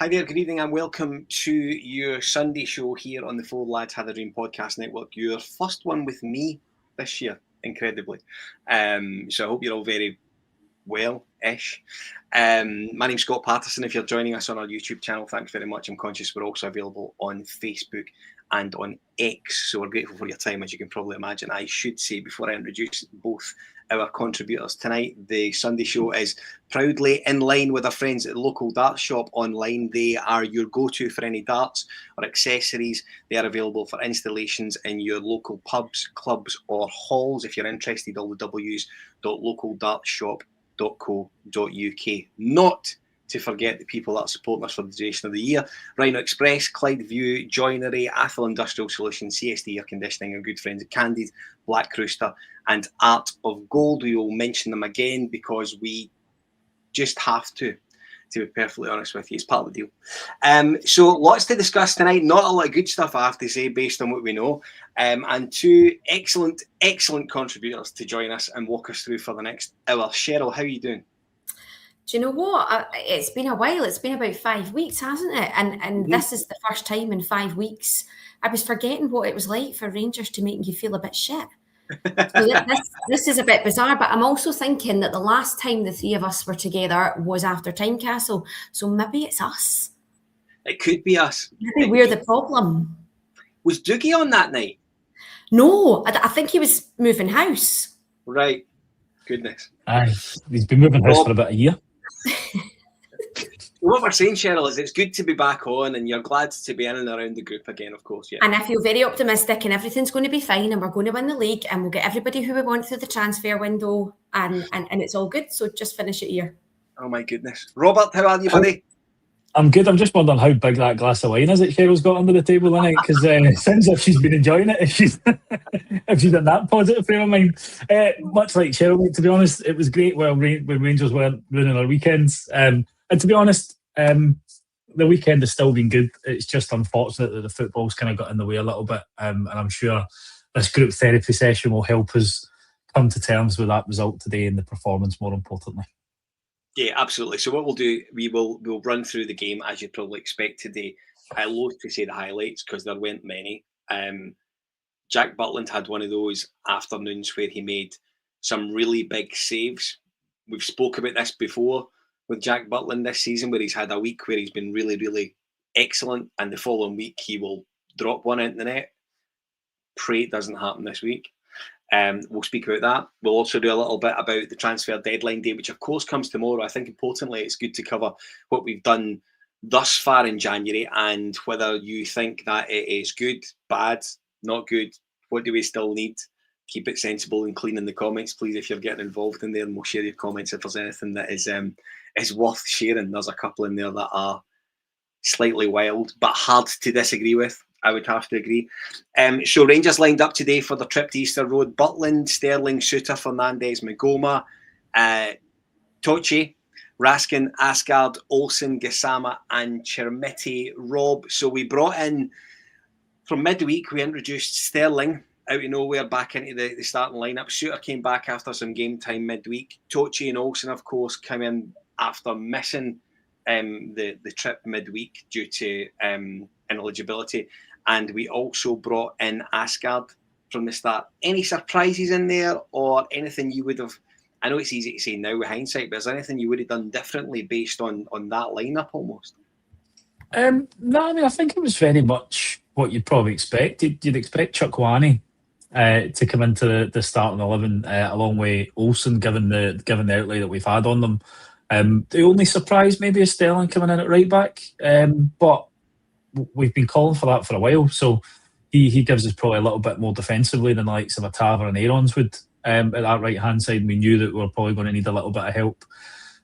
Hi there, good evening and welcome to your Sunday show here on the Four Lads Had a Dream podcast network. Your first one with me this year, incredibly. So I hope you're all very well-ish. My name's Scott Patterson. If you're joining us on our YouTube channel, thanks very much. I'm conscious we're also available on Facebook and on X, so we're grateful for your time, as you can probably imagine. I should say, before I introduce both our contributors tonight, the Sunday show is proudly in line with our friends at the local darts shop online. They are your go-to for any darts or accessories. They are available for installations in your local pubs, clubs or halls. If you're interested, all the w's.localdartshop.co.uk. Not to forget the people that are supporting us for the duration of the year: Rhino Express, Clyde View, Joinery, Athol Industrial Solutions, CSD Air Conditioning, and good friends at Candid, Black Rooster, and Art of Gold. We will mention them again because we just have to be perfectly honest with you. It's part of the deal. So lots to discuss tonight. Not a lot of good stuff, I have to say, based on what we know. And two excellent contributors to join us and walk us through for the next hour. Sheryl, how are you doing? Do you know what? It's been a while. It's been about 5 weeks, hasn't it? And this is the first time in 5 weeks I was forgetting what it was like for Rangers to make you feel a bit shit. So this is a bit bizarre, but I'm also thinking that the last time the three of us were together was after Tynecastle. So maybe it's us. It could be us. Maybe we're the problem. Was Doogie on that night? No, I think he was moving house. Right. Goodness. Aye, he's been moving house for about a year. What we're saying, Sheryl, is it's good to be back on and you're glad to be in and around the group again, of course. Yeah. And I feel very optimistic and everything's going to be fine and we're going to win the league and we'll get everybody who we want through the transfer window and it's all good. So just finish it here. Oh my goodness. Robert, how are you, buddy? I'm good. I'm just wondering how big that glass of wine is that Cheryl's got under the table tonight, because it sounds like she's been enjoying it if she's in that positive frame of mind. Much like Cheryl, to be honest, it was great when Rangers weren't ruining our weekends. And to be honest, the weekend has still been good. It's just unfortunate that the football's kind of got in the way a little bit. And I'm sure this group therapy session will help us come to terms with that result today and the performance, more importantly. Yeah, absolutely. So what we'll do, we'll run through the game as you'd probably expect today. I loathe to say the highlights because there weren't many. Jack Butland had one of those afternoons where he made some really big saves. We've spoke about this before with Jack Butland this season, where he's had a week where he's been really, really excellent, and the following week he will drop one into the net. Pray it doesn't happen this week. We'll speak about that. We'll also do a little bit about the transfer deadline day, which of course comes tomorrow. I think importantly, it's good to cover what we've done thus far in January and whether you think that it is good, bad, not good. What do we still need? Keep it sensible and clean in the comments, please, if you're getting involved in there, and we'll share your comments if there's anything that is worth sharing. There's a couple in there that are slightly wild, but hard to disagree with. I would have to agree. So Rangers lined up today for the trip to Easter Road: Butland, Sterling, Suter, Fernandes, Magoma, Tochi, Raskin, Asgard, Olsen, Gassama and Chermiti. Rob. So we brought in, from midweek, we introduced Sterling out of nowhere back into the starting lineup. Suter came back after some game time midweek. Tochi and Olsen, of course, came in after missing the trip midweek due to ineligibility. And we also brought in Asgard from the start. Any surprises in there or anything you would have, I know it's easy to say now with hindsight, but is there anything you would have done differently based on that lineup almost? No, I mean, I think it was very much what you'd probably expect. You'd expect Chukwani to come into the starting 11 along with Olsen, given the outlay that we've had on them. The only surprise maybe is Sterling coming in at right back, but we've been calling for that for a while, so he gives us probably a little bit more defensively than the likes of a Tavernier and Aarons would at that right hand side. We knew that we were probably going to need a little bit of help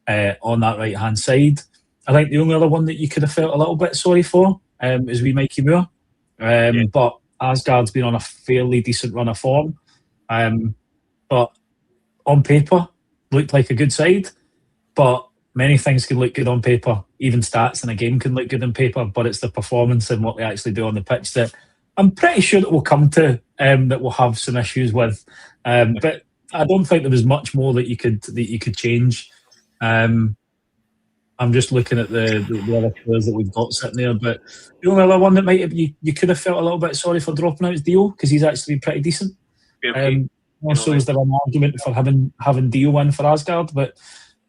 on that right hand side. I think the only other one that you could have felt a little bit sorry for is wee Mikey Moore, but Asgard's been on a fairly decent run of form, but on paper looked like a good side. But many things can look good on paper. Even stats in a game can look good on paper, but it's the performance and what they actually do on the pitch that I'm pretty sure that we'll come to, that we'll have some issues with. But I don't think there was much more that you could change. I'm just looking at the other players that we've got sitting there, but the only other one that might have, you could have felt a little bit sorry for dropping out is Dio, because he's actually pretty decent. Okay. Also, is there an argument for having Dio in for Asgard? But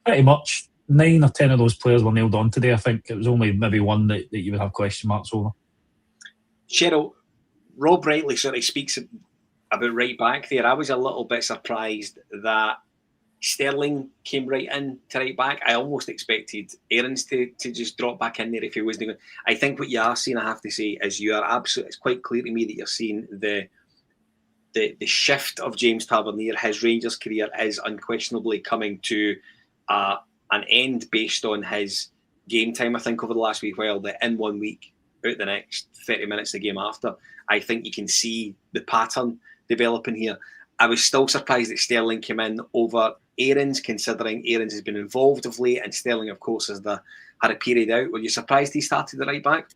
pretty much 9 or 10 of those players were nailed on today. I think it was only maybe one that you would have question marks over. Sheryl, Rob rightly sort of speaks about right back there. I was a little bit surprised that Sterling came right in to right back. I almost expected Aarons to just drop back in there if he wasn't going. I think what you are seeing, I have to say, is you are absolutely. It's quite clear to me that you're seeing the shift of James Tavernier. His Rangers career is unquestionably coming to an end based on his game time. I think over the last week, while that in 1 week, out the next 30 minutes the game after, I think you can see the pattern developing here. I was still surprised that Sterling came in over Aarons, considering Aarons has been involved of late, and Sterling, of course, had a period out. Were you surprised he started the right back?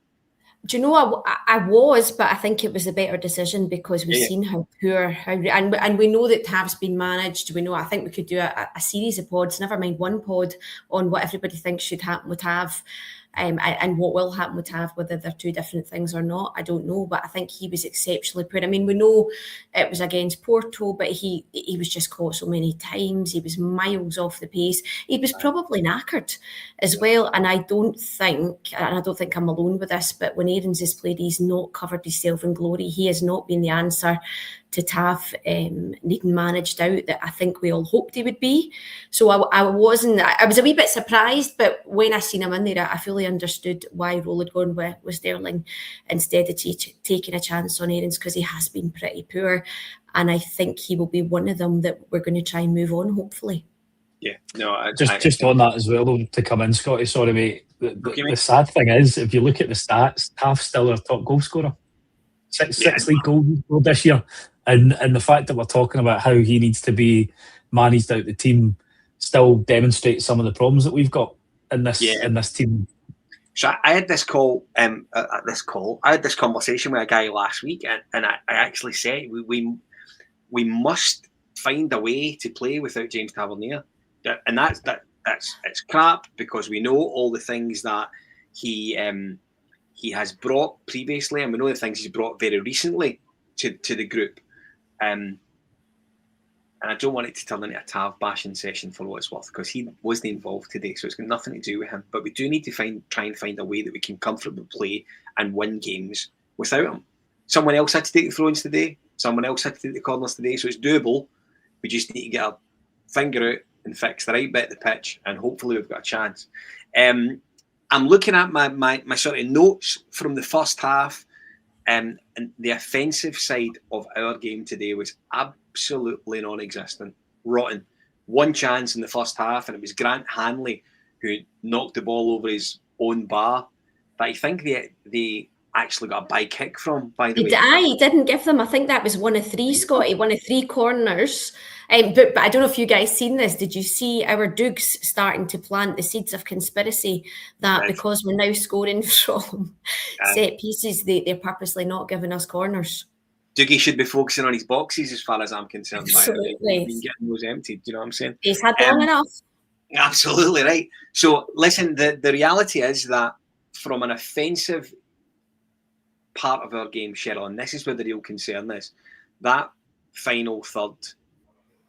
Do you know, I was, but I think it was a better decision because we've seen how poor, and we know that Tav's been managed. We know, I think we could do a series of pods, never mind one pod, on what everybody thinks should happen with Tav. And what will happen with Tav, whether they're two different things or not, I don't know. But I think he was exceptionally poor. I mean, we know it was against Porto, but he was just caught so many times. He was miles off the pace. He was probably knackered as well. And I don't think I'm alone with this, but when Aarons has played, he's not covered himself in glory. He has not been the answer to Tav needing managed out that I think we all hoped he would be. So I was a wee bit surprised, but when I seen him in there, I fully understood why Roll had gone with Sterling instead of taking a chance on Aarons, because he has been pretty poor. And I think he will be one of them that we're going to try and move on, hopefully. Yeah, no, just on that as well, though, to come in, Scotty, sorry, mate. The sad thing is, if you look at the stats, Tav's still our top goal scorer. Six league goals this year. And the fact that we're talking about how he needs to be managed out the team still demonstrates some of the problems that we've got in this team. So I had this I had this conversation with a guy last week, and I actually said we must find a way to play without James Tavernier, and that's it's crap, because we know all the things that he has brought previously, and we know the things he's brought very recently to the group. And I don't want it to turn into a Tav bashing session for what it's worth, because he wasn't involved today, so it's got nothing to do with him. But we do need to try and find a way that we can comfortably play and win games without him. Someone else had to take the throw-ins today. Someone else had to take the corners today, so it's doable. We just need to get our finger out and fix the right bit of the pitch, and hopefully we've got a chance. I'm looking at my sort of notes from the first half. And the offensive side of our game today was absolutely non-existent, rotten. One chance in the first half, and it was Grant Hanley who knocked the ball over his own bar. But I think they actually got a bye kick from, by the way. He didn't give them. I think that was one of three, Scotty, one of three corners. But I don't know if you guys seen this. Did you see our Dougs starting to plant the seeds of conspiracy that because we're now scoring from set pieces, they're purposely not giving us corners? Dougie should be focusing on his boxes, as far as I'm concerned. Absolutely. Been getting those emptied. Do you know what I'm saying? He's had long enough. Absolutely right. So listen, the reality is that from an offensive part of our game, Sheryl, and this is where the real concern is, that final third.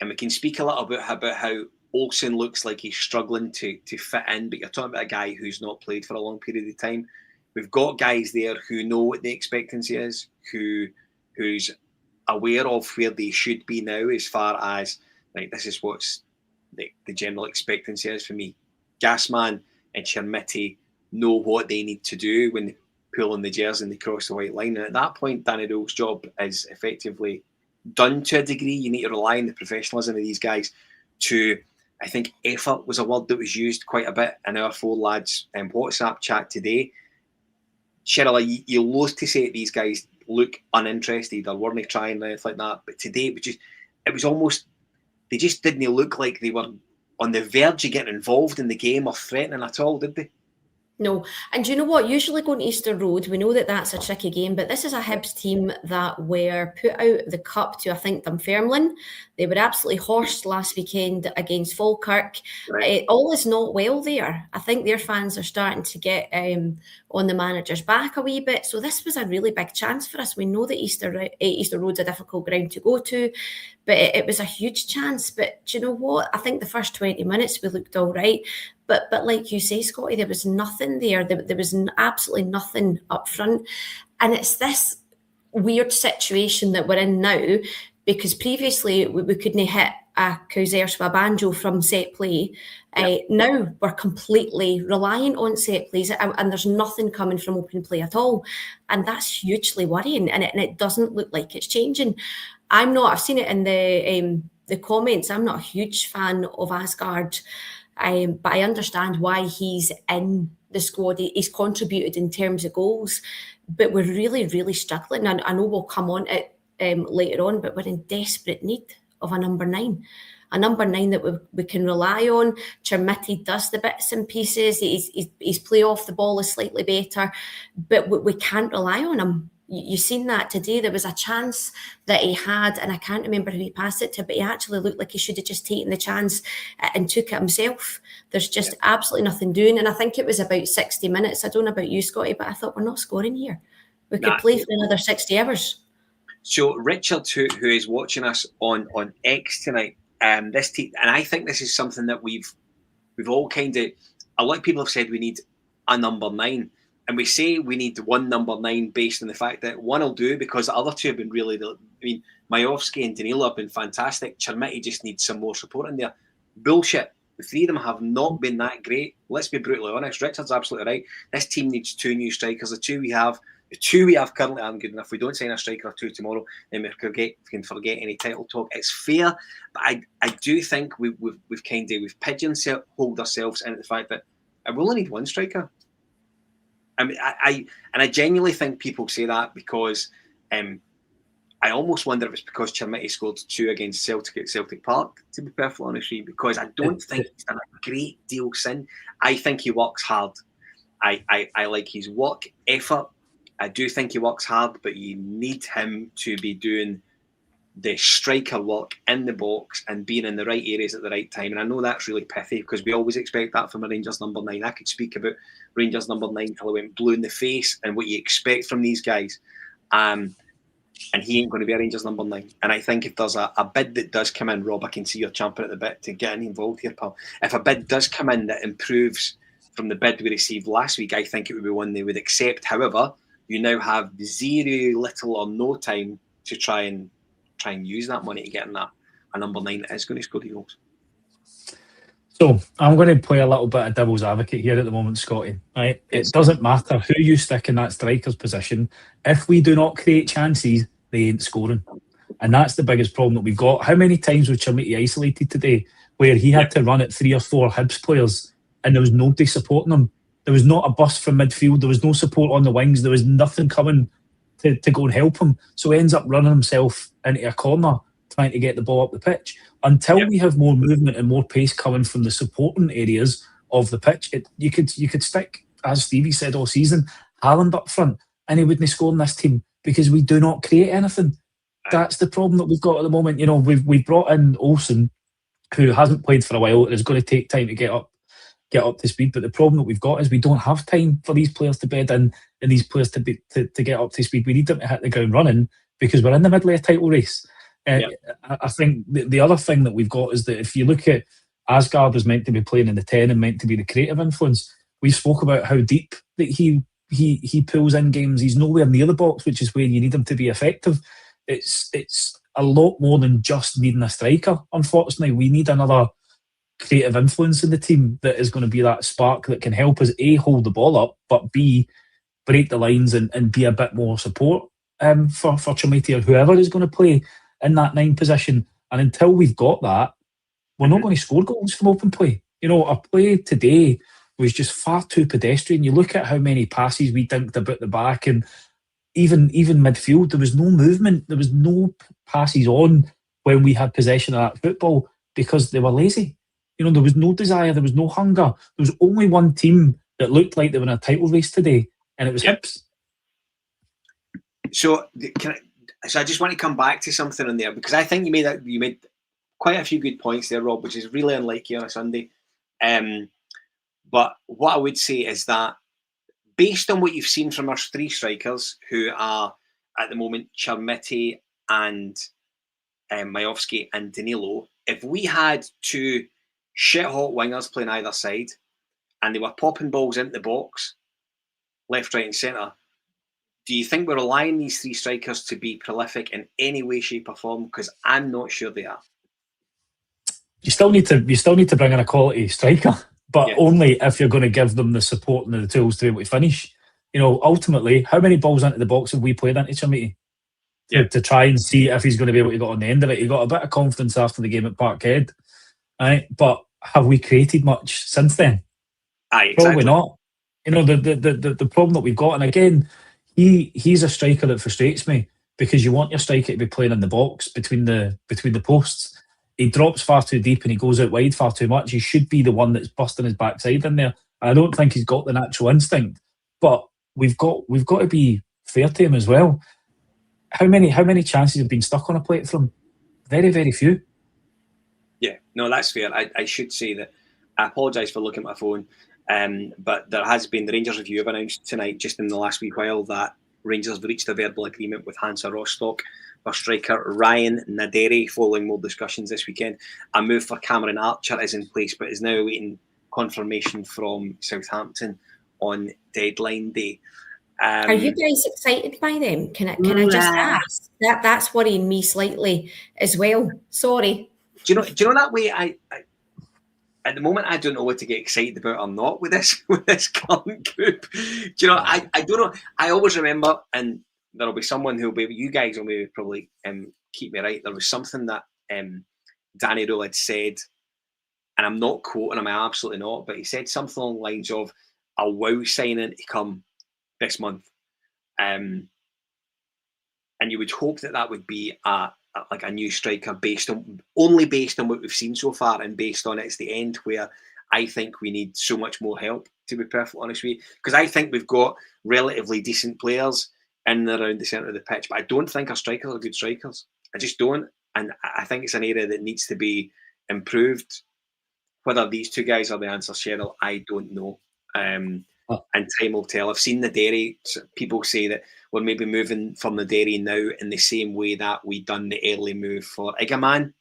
And we can speak a little bit about how Olsen looks like he's struggling to fit in, but you're talking about a guy who's not played for a long period of time. We've got guys there who know what the expectancy is, who's aware of where they should be now, as far as, like, this is what's the general expectancy is for me. Gassman and Chermiti know what they need to do when they pull on the jersey and they cross the white line. And at that point, Danny Dole's job is effectively done to a degree. You need to rely on the professionalism of these guys to, I think effort was a word that was used quite a bit in our four lads WhatsApp chat today. Sheryl, you're loath to say these guys look uninterested or weren't trying or anything like that, but today it was almost, they just didn't look like they were on the verge of getting involved in the game or threatening at all, did they? No. And do you know what? Usually going to Easter Road, we know that that's a tricky game, but this is a Hibs team that were put out the cup to, I think, Dunfermline. They were absolutely horsed last weekend against Falkirk. Right. All is not well there. I think their fans are starting to get on the manager's back a wee bit. So this was a really big chance for us. We know that Easter Road's a difficult ground to go to, but it was a huge chance. But do you know what? I think the first 20 minutes we looked all right. But like you say, Scotty, there was nothing there. There was absolutely nothing up front. And it's this weird situation that we're in now, because previously we couldn't hit a Cowzers with a banjo from set play. Now we're completely reliant on set plays, and there's nothing coming from open play at all. And that's hugely worrying, and it doesn't look like it's changing. I've seen it in the comments, I'm not a huge fan of Asgard. But I understand why he's in the squad. He's contributed in terms of goals, but we're really, really struggling. And I know we'll come on it later on, but we're in desperate need of a number 9. A number 9 that we can rely on. Chermiti does the bits and pieces. His play off the ball is slightly better, but we can't rely on him. You've seen that today. There was a chance that he had, and I can't remember who he passed it to, but he actually looked like he should have just taken the chance and took it himself. There's just absolutely nothing doing. And I think it was about 60 minutes. I don't know about you, Scotty, but I thought, we're not scoring here. We could play for another 60 hours. So Richard, who is watching us on X tonight, this team, and I think this is something that we've all kind of, a lot of people have said we need a number 9. And we say we need one number 9 based on the fact that one will do, because the other two have been really, I mean, Majovski and Danilo have been fantastic. Chermiti just needs some more support in there. Bullshit. The 3 of them have not been that great. Let's be brutally honest. Richard's absolutely right. This team needs 2 new strikers. The two we have currently aren't good enough. If we don't sign a striker or 2 tomorrow, then we can forget any title talk. It's fair, but I do think we've pigeonholed ourselves into the fact that we only need 1 striker. I mean, I genuinely think people say that because I almost wonder if it's because Chermiti scored 2 against Celtic at Celtic Park, to be perfectly honest with you, because I don't think he's done a great deal since. I think he works hard. I like his work effort. I do think he works hard, but you need him to be doing the striker work in the box and being in the right areas at the right time. And I know that's really pithy because we always expect that from a Rangers number 9. I could speak about Rangers number 9 till I went blue in the face and what you expect from these guys. And he ain't going to be a Rangers number 9. And I think if there's a bid that does come in, Rob, I can see you're champing at the bit to get involved here, pal. If a bid does come in that improves from the bid we received last week, I think it would be one they would accept. However, you now have little or no time to try and use that money to get in that a number 9 that is going to score the goals. So I'm going to play a little bit of devil's advocate here at the moment, Scotty. Right? It doesn't matter who you stick in that striker's position. If we do not create chances, they ain't scoring. And that's the biggest problem that we've got. How many times was Chermiti isolated today where he had to run at 3 or 4 Hibs players and there was nobody supporting him? There was not a bust from midfield. There was no support on the wings. There was nothing coming to go and help him. So he ends up running himself into a corner trying to get the ball up the pitch. Until we have more movement and more pace coming from the supporting areas of the pitch, you could stick, as Stevie said all season, Haaland up front and he wouldn't score in this team because we do not create anything. That's the problem that we've got at the moment. You know, we've brought in Olsen, who hasn't played for a while and is going to take time to get up to speed. But the problem that we've got is we don't have time for these players to bed in and these players to get up to speed. We need them to hit the ground running because we're in the middle of a title race. I think the other thing that we've got is that if you look at Asgard is meant to be playing in the 10 and meant to be the creative influence. We spoke about how deep that he pulls in games. He's nowhere near the box, which is where you need him to be effective. It's a lot more than just needing a striker. Unfortunately, we need another creative influence in the team that is going to be that spark that can help us A, hold the ball up, but B, break the lines and be a bit more support for Chermiti or whoever is going to play in that 9 position. And until we've got that, we're not going to score goals from open play. You know, our play today was just far too pedestrian. You look at how many passes we dinked about the back, and even midfield, there was no movement. There was no passes on when we had possession of that football because they were lazy. You know, there was no desire, there was no hunger. There was only one team that looked like they were in a title race today, and it was Hibs. So I just want to come back to something in there, because I think you made quite a few good points there, Rob, which is really unlike you on a Sunday. But what I would say is that based on what you've seen from our three strikers, who are at the moment Chermiti and Majowski and Danilo, if we had two shit-hot wingers playing either side and they were popping balls into the box, left, right and centre, do you think we're relying on these three strikers to be prolific in any way, shape or form? Because I'm not sure they are. You still need to bring in a quality striker, but only if you're going to give them the support and the tools to be able to finish. Ultimately, how many balls into the box have we played into Chermiti? To try and see if he's going to be able to get on the end of it. He got a bit of confidence after the game at Parkhead, right? But have we created much since then? Exactly. Probably not. The problem that we've got, and again, he's a striker that frustrates me, because you want your striker to be playing in the box between the posts. He drops far too deep and he goes out wide far too much. He should be the one that's busting his backside in there. I don't think he's got the natural instinct, but we've got to be fair to him as well. How many chances have been stuck on a plate from? Very, very few. Yeah, no, that's fair. I should say that I apologise for looking at my phone, but there has been, the Rangers review have announced tonight, just in the last wee while, that Rangers have reached a verbal agreement with Hansa Rostock for striker Ryan Naderi, following more discussions this weekend. A move for Cameron Archer is in place, but is now awaiting confirmation from Southampton on deadline day. Are you guys excited by them? Can I just ask? That's worrying me slightly as well. Sorry. Do you know that way? I at the moment I don't know what to get excited about or not with this current group. Do you know? I don't know. I always remember, and there'll be someone who'll be, you guys will maybe probably keep me right. There was something that Danny Rule had said, and I'm not quoting him, I absolutely not, but he said something along the lines of a wow signing to come this month, and you would hope that would be a new striker based on what we've seen so far, and based on it's the end where I think we need so much more help, to be perfectly honest with you, because I think we've got relatively decent players in and around the centre of the pitch, but I don't think our strikers are good strikers. I just don't, and I think it's an area that needs to be improved. Whether these two guys are the answer, Sheryl, I don't know. And time will tell. I've seen the Derry. People say that we're maybe moving from the Derry now in the same way that we done the early move for Igaman,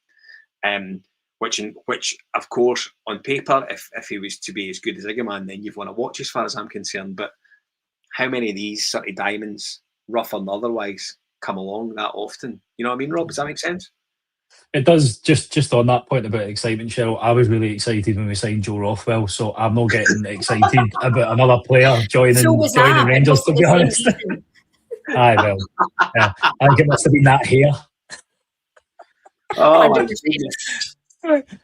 which of course on paper, if he was to be as good as Igaman, then you've won a watch as far as I'm concerned. But how many of these sort of diamonds, rough and otherwise, come along that often? You know what I mean, Rob? Does that make sense? It does. Just on that point about excitement, Sheryl, I was really excited when we signed Joe Rothwell, so I'm not getting excited about another player joining Rangers, to be honest. Aye, well, yeah, I think it must have been that here. Oh,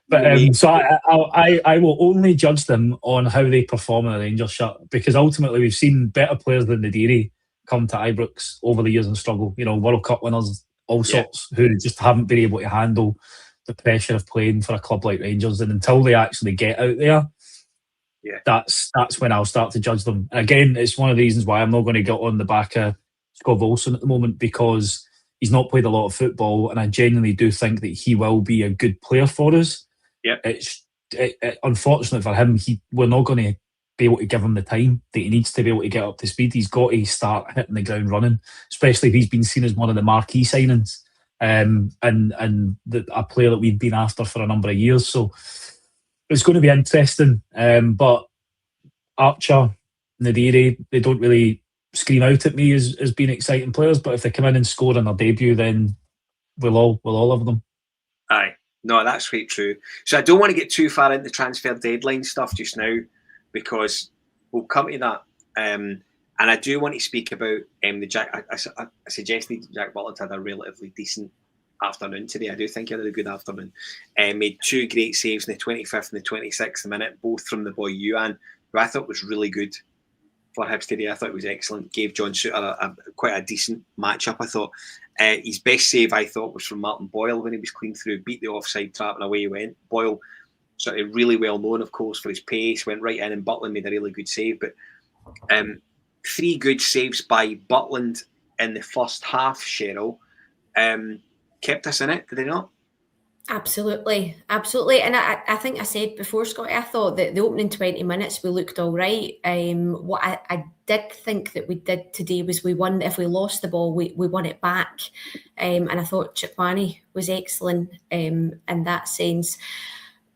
but so I will only judge them on how they perform in a Rangers shirt, because ultimately we've seen better players than Nadiri come to Ibrox over the years and struggle. World Cup winners, all sorts, who just haven't been able to handle the pressure of playing for a club like Rangers. And until they actually get out there, that's when I'll start to judge them. And again, it's one of the reasons why I'm not going to get on the back of Scott Olsen at the moment, because he's not played a lot of football, and I genuinely do think that he will be a good player for us. Yeah, it's unfortunate for him. We're not going to be able to give him the time that he needs to be able to get up to speed. He's got to start hitting the ground running, especially if he's been seen as one of the marquee signings, and a player that we've been after for a number of years. So it's going to be interesting. But Archer, Nadiri, they don't really scream out at me as being exciting players. But if they come in and score on their debut, then we'll all love them. Aye, no, that's quite true. So I don't want to get too far into transfer deadline stuff just now, because we'll come to that. And I do want to speak about the Jack. I suggested Jack Butland had a relatively decent afternoon today. I do think he had a good afternoon. Made two great saves in the 25th and the 26th minute, both from the boy Yuan, who I thought was really good for Hibs today. I thought it was excellent. Gave John Suter quite a decent matchup, I thought. His best save, I thought, was from Martin Boyle when he was clean through, beat the offside trap, and away he went. Boyle sort of really well known, of course, for his pace. Went right in and Butland made a really good save. But 3 good saves by Butland in the first half, Cheryl, kept us in it, did they not? Absolutely. And I think I said before, Scotty, I thought that the opening 20 minutes we looked all right. What I did think that we did today was we won. If we lost the ball, we won it back. And I thought Chikwani was excellent in that sense.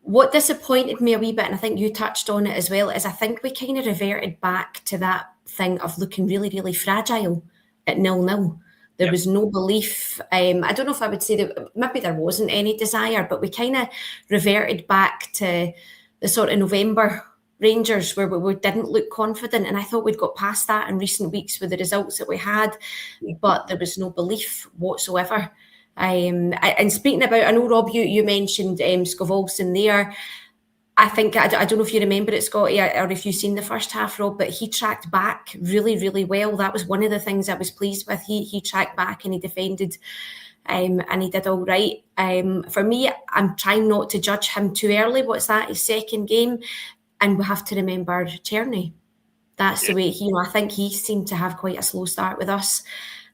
What disappointed me a wee bit, and I think you touched on it as well, is I think we kind of reverted back to that thing of looking really, really fragile at 0-0. There was no belief. I don't know if I would say that maybe there wasn't any desire, but we kind of reverted back to the sort of November Rangers where we didn't look confident. And I thought we'd got past that in recent weeks with the results that we had, but there was no belief whatsoever. And speaking about, I know, Rob, you mentioned Scovolson there. I think, I don't know if you remember it, Scotty, or if you've seen the first half, Rob, but he tracked back really, really well. That was one of the things I was pleased with. He tracked back and he defended and he did all right. For me, I'm trying not to judge him too early. What's that, his second game? And we have to remember Tierney. That's the way I think he seemed to have quite a slow start with us.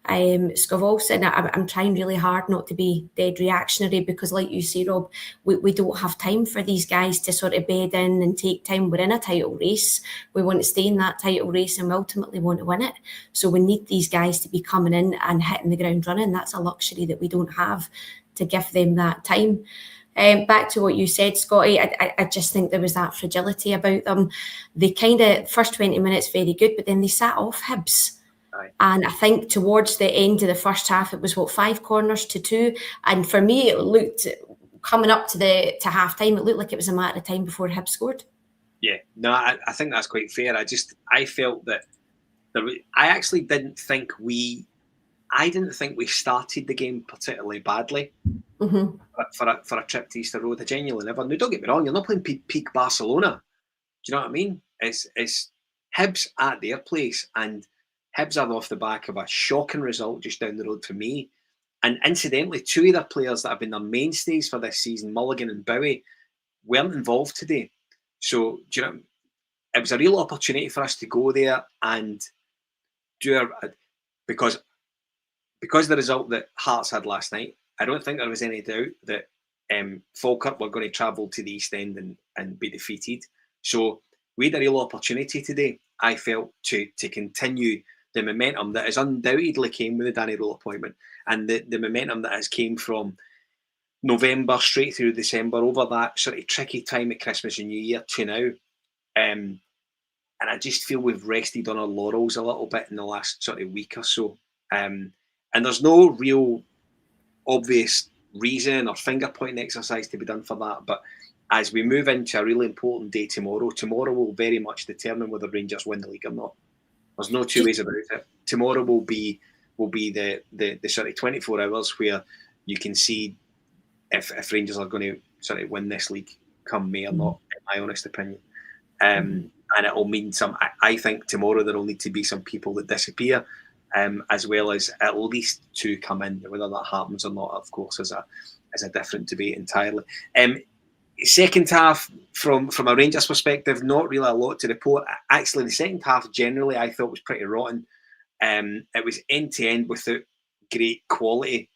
Scovolson, I'm trying really hard not to be dead reactionary because, like you say, Rob, we don't have time for these guys to sort of bed in and take time. We're in a title race. We want to stay in that title race and we ultimately want to win it. So we need these guys to be coming in and hitting the ground running. That's a luxury that we don't have to give them that time. Back to what you said, Scotty, I just think there was that fragility about them. They kind of, first 20 minutes, very good, but then they sat off Hibs. And I think towards the end of the first half, it was 5 corners to 2. And for me, it looked, coming up to half time, it looked like it was a matter of time before Hibs scored. Yeah, no, I think that's quite fair. I felt that I actually didn't think we started the game particularly badly for a trip to Easter Road. I genuinely never. Now, don't get me wrong, you're not playing peak Barcelona. Do you know what I mean? It's Hibs at their place, and Hibs are off the back of a shocking result just down the road for me. And incidentally, 2 of the players that have been their mainstays for this season, Mulligan and Bowie, weren't involved today. So, do you know, it was a real opportunity for us to go there and do because of the result that Hearts had last night. I don't think there was any doubt that Falkirk were going to travel to the East End and be defeated. So we had a real opportunity today, I felt, to continue the momentum that has undoubtedly came with the Danny Rowell appointment, and the momentum that has came from November straight through December over that sort of tricky time at Christmas and New Year to now. And I just feel we've rested on our laurels a little bit in the last sort of week or so. And there's no real obvious reason or finger-pointing exercise to be done for that. But as we move into a really important day tomorrow will very much determine whether Rangers win the league or not. There's no two ways about it. Tomorrow will be the sort of 24 hours where you can see if Rangers are going to sort of win this league come May or not, in my honest opinion. And it'll mean I think tomorrow there will need to be some people that disappear, as well as at least 2 come in. Whether that happens or not, of course, is a different debate entirely. Second half, from a Rangers perspective, not really a lot to report. Actually, the second half generally I thought was pretty rotten. It was end to end without great quality.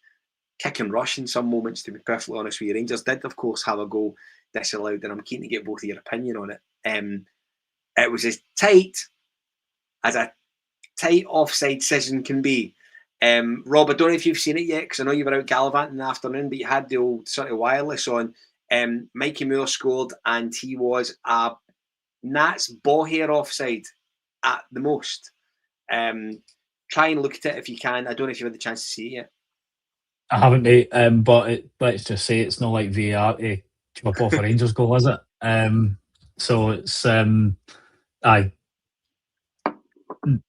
Kick and rush in some moments, to be perfectly honest with you. Rangers did, of course, have a goal disallowed, and I'm keen to get both of your opinion on it. It was as tight offside decision can be. Rob, I don't know if you've seen it yet, because I know you were out gallivanting in the afternoon, but you had the old sort of wireless on. Mikey Moore scored, and he was a Nats ball hair offside at the most. Try and look at it if you can. I don't know if you've had the chance to see it yet. I haven't, mate, but let's just say it's not like VAR to chip off a Rangers goal, is it? So it's aye,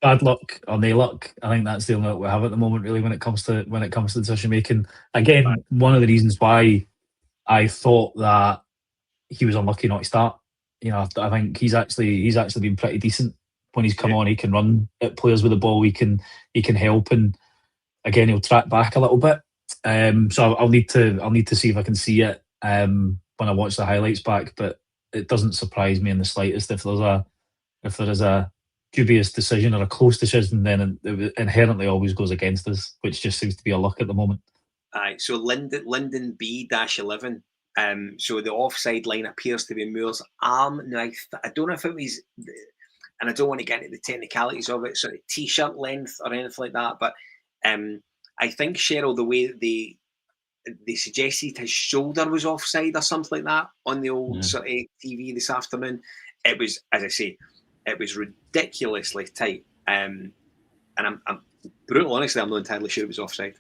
bad luck or no luck. I think that's the only luck we have at the moment, really, when it comes to decision making. Again, one of the reasons why I thought that he was unlucky not to start. You know, I think he's actually been pretty decent when he's come on. He can run at players with the ball. He can help, and again, he'll track back a little bit. So I'll need to see if I can see it. when I watch the highlights back, but it doesn't surprise me in the slightest if there is a dubious decision or a close decision, then it inherently always goes against us, which just seems to be a luck at the moment. Aye, so Linden B-11. So the offside line appears to be Moore's arm. Now I don't know if it was, and I don't want to get into the technicalities of it, sort of t-shirt length or anything like that, but I think, Cheryl, the way that they suggested his shoulder was offside or something like that on the old sort of TV this afternoon. It was, as I say, it was ridiculously tight. And I'm brutal honestly, I'm not entirely sure it was offside.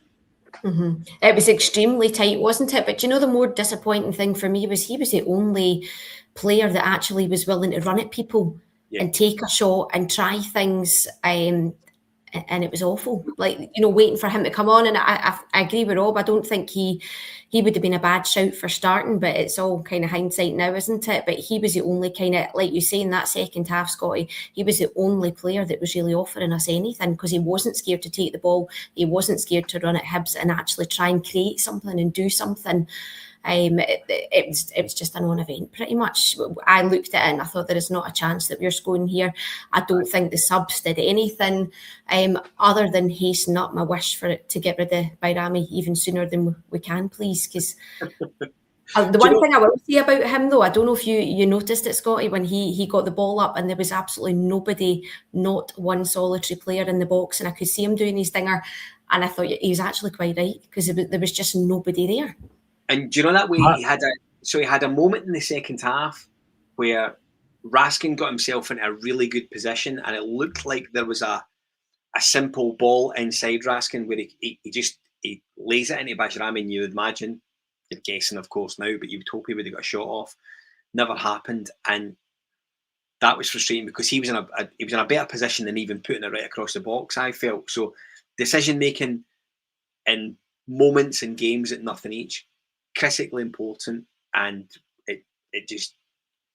Mm-hmm. It was extremely tight, wasn't it? But you know, the more disappointing thing for me was he was the only player that actually was willing to run at people and take a shot and try things. And it was awful. Like, you know, waiting for him to come on. And I agree with Rob. I don't think he would have been a bad shout for starting, but it's all kind of hindsight now, isn't it? But he was the only kind of, like you say, in that second half, Scotty, he was the only player that was really offering us anything, because he wasn't scared to take the ball. He wasn't scared to run at Hibs and actually try and create something and do something. It was just a non-event pretty much. I looked at it and I thought there is not a chance that we're scoring here. I don't think the subs did anything other than hasten up my wish for it to get rid of Bayrami even sooner than we can, please. Because the one thing I will say about him, though, I don't know if you noticed it, Scotty, when he got the ball up and there was absolutely nobody, not one solitary player in the box, and I could see him doing his dinger, and I thought he was actually quite right, because there was just nobody there. And do you know that way he had a moment in the second half where Raskin got himself in a really good position, and it looked like there was a simple ball inside Raskin where he lays it into Bayrami, and you would imagine, you're guessing of course now, but you would hope he would have got a shot off. Never happened, and that was frustrating because he was in a better position than even putting it right across the box, I felt. So decision making in moments and games at nothing each, critically important, and it just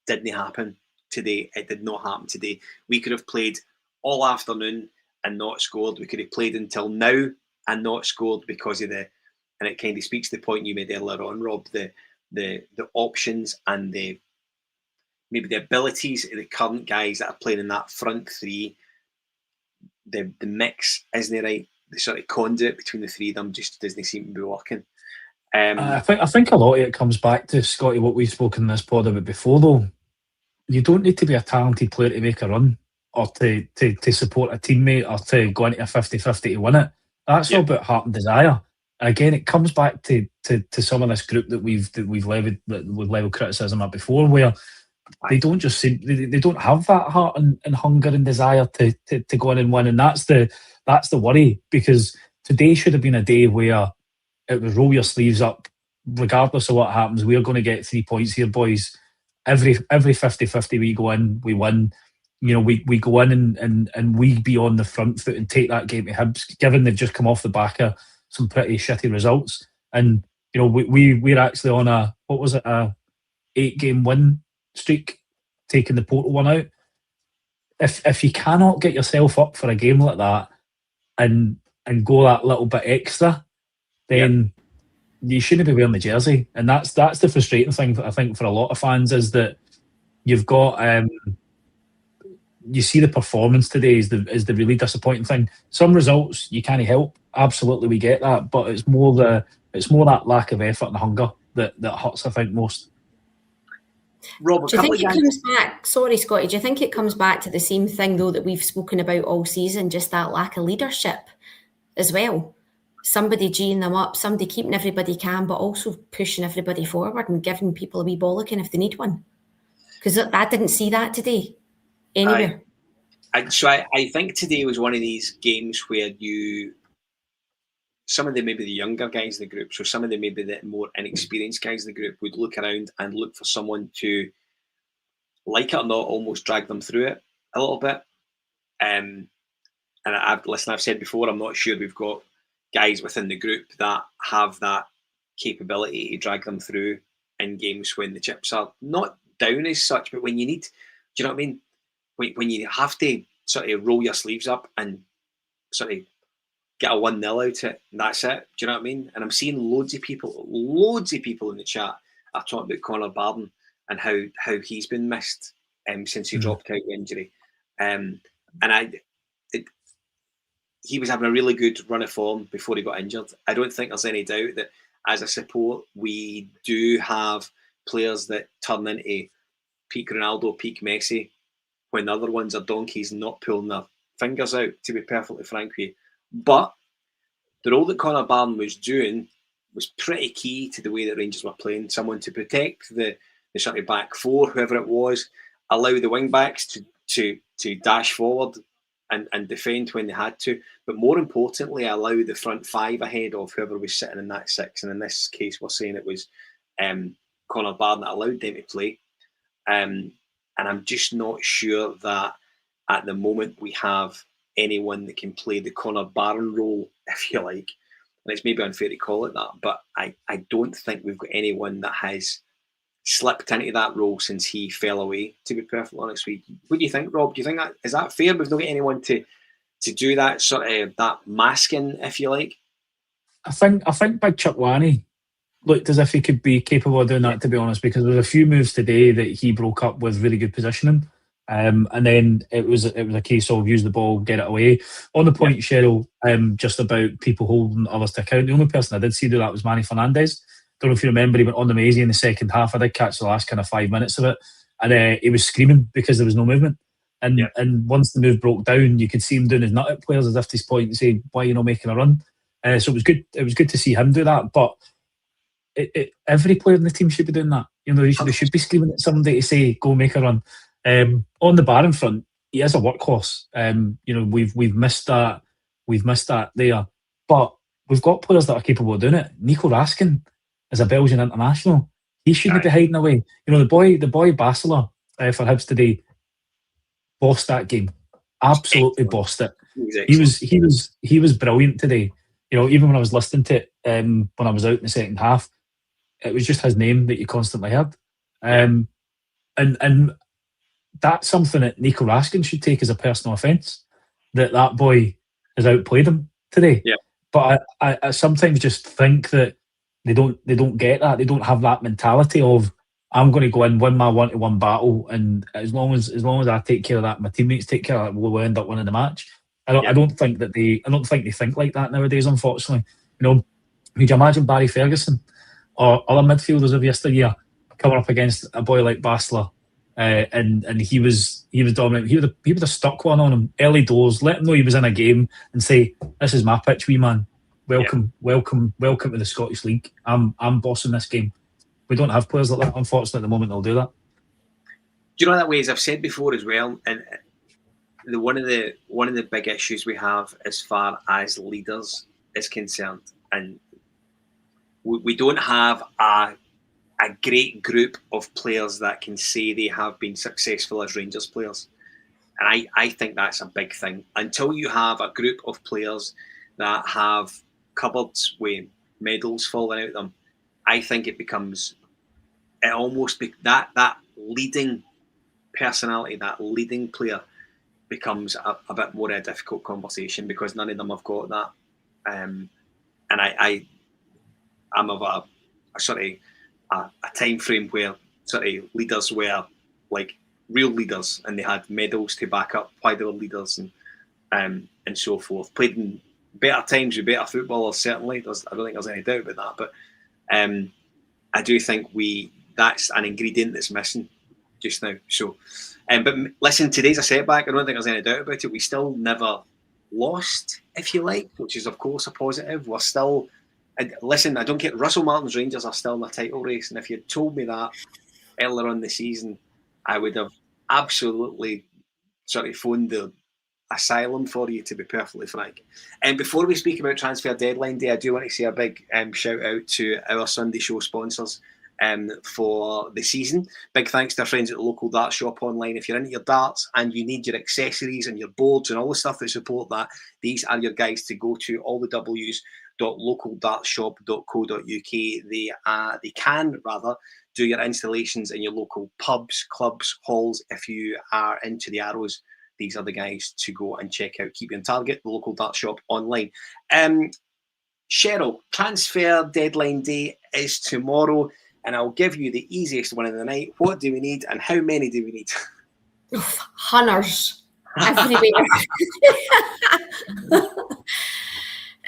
didn't happen today. It did not happen today. We could have played all afternoon and not scored. We could have played until now and not scored because of and it kind of speaks to the point you made earlier on, Rob, the options and maybe the abilities of the current guys that are playing in that front three. The mix isn't right. The sort of conduit between the three of them just doesn't seem to be working. I think a lot of it comes back to, Scotty, what we've spoken in this pod about before, though. You don't need to be a talented player to make a run or to support a teammate or to go into a 50-50 to win it. That's all about heart and desire. And again, it comes back to some of this group that we've leveled criticism at before, where they don't just they don't have that heart and hunger and desire to go in and win. And that's the worry, because today should have been a day where it was roll your sleeves up, regardless of what happens. We're going to get 3 points here, boys. Every 50-50 we go in, we win. You know, we go in and we be on the front foot and take that game to Hibs, given they've just come off the back of some pretty shitty results. And, you know, we're actually on a 8-game win streak, taking the Porto one out. If you cannot get yourself up for a game like that and go that little bit extra, then you shouldn't be wearing the jersey. And that's the frustrating thing, I think, for a lot of fans, is that you've got you see the performance today is the really disappointing thing. Some results you can't help, absolutely, we get that, but it's more that lack of effort and hunger that hurts, I think, most. Rob, do you think it comes back? Sorry, Scotty. Do you think it comes back to the same thing, though, that we've spoken about all season, just that lack of leadership as well? Somebody geeing them up, somebody keeping everybody calm, but also pushing everybody forward and giving people a wee bollocking if they need one. Because I didn't see that today anywhere. I think today was one of these games where some of the maybe the younger guys in the group, so some of the maybe the more inexperienced guys in the group would look around and look for someone to, like it or not, almost drag them through it a little bit. And I've said before, I'm not sure we've got guys within the group that have that capability to drag them through in games when the chips are not down as such, but when you need, do you know what I mean? When you have to sort of roll your sleeves up and sort of get a 1-0 out of it, and that's it. Do you know what I mean? And I'm seeing loads of people in the chat are talking about Connor Barden and how he's been missed since he dropped out with injury. He was having a really good run of form before he got injured. I don't think there's any doubt that as a support, we do have players that turn into peak Ronaldo, peak Messi, when the other ones are donkeys not pulling their fingers out, to be perfectly frank with you. But the role that Connor Barden was doing was pretty key to the way that Rangers were playing. Someone to protect the sort of back four, whoever it was, allow the wing backs to dash forward and defend when they had to, but more importantly, allow the front five ahead of whoever was sitting in that six. And in this case, we're saying it was Connor Barden that allowed them to play. And I'm just not sure that at the moment we have anyone that can play the Connor Barden role, if you like. And it's maybe unfair to call it that, but I don't think we've got anyone that has slipped into that role since he fell away, to be perfectly honest with you. What do you think, Rob? Do you think is that fair? We've not got anyone to do that sort of that masking, if you like. I think Big Chukwani looked as if he could be capable of doing that, to be honest, because there was a few moves today that he broke up with really good positioning. And then it was a case of use the ball, get it away. On the point, Sheryl, just about people holding others to account, the only person I did see do that was Manny Fernandez. Don't know if you remember, he went on the Maisie in the second half. I did catch the last kind of 5 minutes of it, and he was screaming because there was no movement. And once the move broke down, you could see him doing his nut at players as if he's pointing, saying, "Why are you not making a run?" So it was good. It was good to see him do that. But every player in the team should be doing that. You know, they should be screaming at somebody to say, "Go make a run." On the Barron front, he is a workhorse. You know, we've missed that. We've missed that there, but we've got players that are capable of doing it. Nico Raskin is a Belgian international. He shouldn't be hiding away. You know, the boy Basler for Hibs today bossed that game. Absolutely bossed it. He was brilliant today. You know, even when I was listening to it when I was out in the second half, it was just his name that you constantly heard. And that's something that Nico Raskin should take as a personal offence, that boy has outplayed him today. Yeah. But I sometimes just think that they don't get that. They don't have that mentality of, I'm going to go and win my 1-to-1 battle, and as long as I take care of that, my teammates take care of that, we'll end up winning the match. I don't think they think like that nowadays, unfortunately. You know, could you imagine Barry Ferguson or other midfielders of yesteryear coming up against a boy like Basler? And he was dominant. He would have stuck one on him early doors, let him know he was in a game, and say, "This is my pitch, wee man. Welcome to the Scottish League. I'm bossing this game." We don't have players like that, unfortunately, at the moment. They'll do that. Do you know that way? As I've said before as well, and one of the big issues we have as far as leaders is concerned, and we don't have a great group of players that can say they have been successful as Rangers players. And I think that's a big thing. Until you have a group of players that have cupboards with medals falling out of them, I think that leading personality, that leading player becomes a bit more a difficult conversation, because none of them have got that. And I'm of a sort of a time frame where sort of leaders were like real leaders, and they had medals to back up why they were leaders, and so forth. Played in better times with better footballers, certainly. I don't think there's any doubt about that. But I do think that's an ingredient that's missing just now. So, but listen, today's a setback. I don't think there's any doubt about it. We still never lost, if you like, which is of course a positive. We're still. Listen, I don't get. Russell Martin's Rangers are still in the title race, and if you'd told me that earlier on the season, I would have absolutely sort of phoned the asylum for you, to be perfectly frank. And before we speak about transfer deadline day, I do want to say a big shout out to our Sunday show sponsors for the season. Big thanks to our friends at the local dart shop online. If you're into your darts and you need your accessories and your boards and all the stuff that support that, these are your guys to go to. All the W's .localdartshop.co.uk. They can do your installations in your local pubs, clubs, halls. If you are into the arrows, these are the guys to go and check out. Keep you on target, the local dart shop online. Sheryl, transfer deadline day is tomorrow. and I'll give you the easiest one of the night. What do we need, and how many do we need? Hunters everywhere.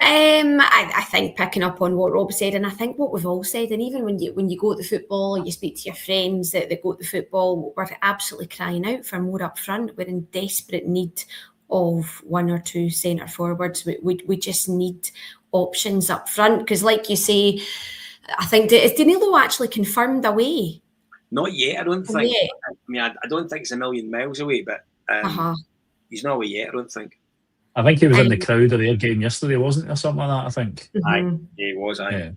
I think picking up on what Rob said, and I think what we've all said, and even when you go to the football, you speak to your friends that go to the football, we're absolutely crying out for more up front. We're in desperate need of one or two centre forwards. We just need options up front, because like you say, I think, is Danilo actually confirmed away? Not yet, I don't think. Yeah. I mean, I don't think it's a million miles away, but he's not away yet, I don't think. I think he was in the crowd of their game yesterday, wasn't he, or something like that, I think. Yeah, he was, Yeah.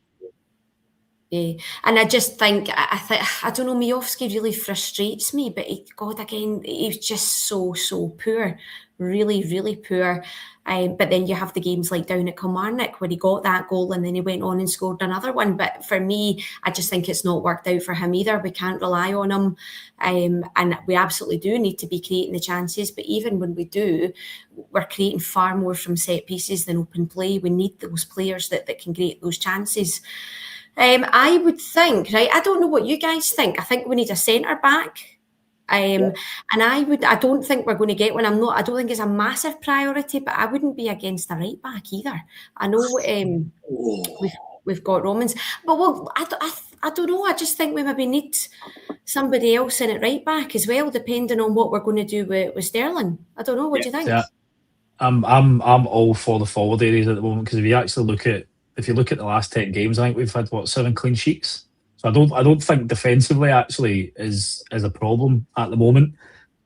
And I just think, I don't know, Miofsky really frustrates me, but he's just so poor. Really, really poor. But then you have the games like down at Kilmarnock where he got that goal and then he went on and scored another one. But for me, I just think it's not worked out for him either. We can't rely on him. And we absolutely do need to be creating the chances. But even when we do, we're creating far more from set pieces than open play. We need those players that can create those chances. I would think, right, I don't know what you guys think. I think we need a centre back. And I don't think we're going to get one. I don't think it's a massive priority, but I wouldn't be against a right back either. I know we've got Romans, but I don't know. I just think we maybe need somebody else in at right back as well, depending on what we're going to do with Sterling. I don't know. What do you think? Yeah, I'm all for the forward areas at the moment, because if you look at the last 10 games, I think we've had 7 clean sheets. So I don't think defensively actually is a problem at the moment.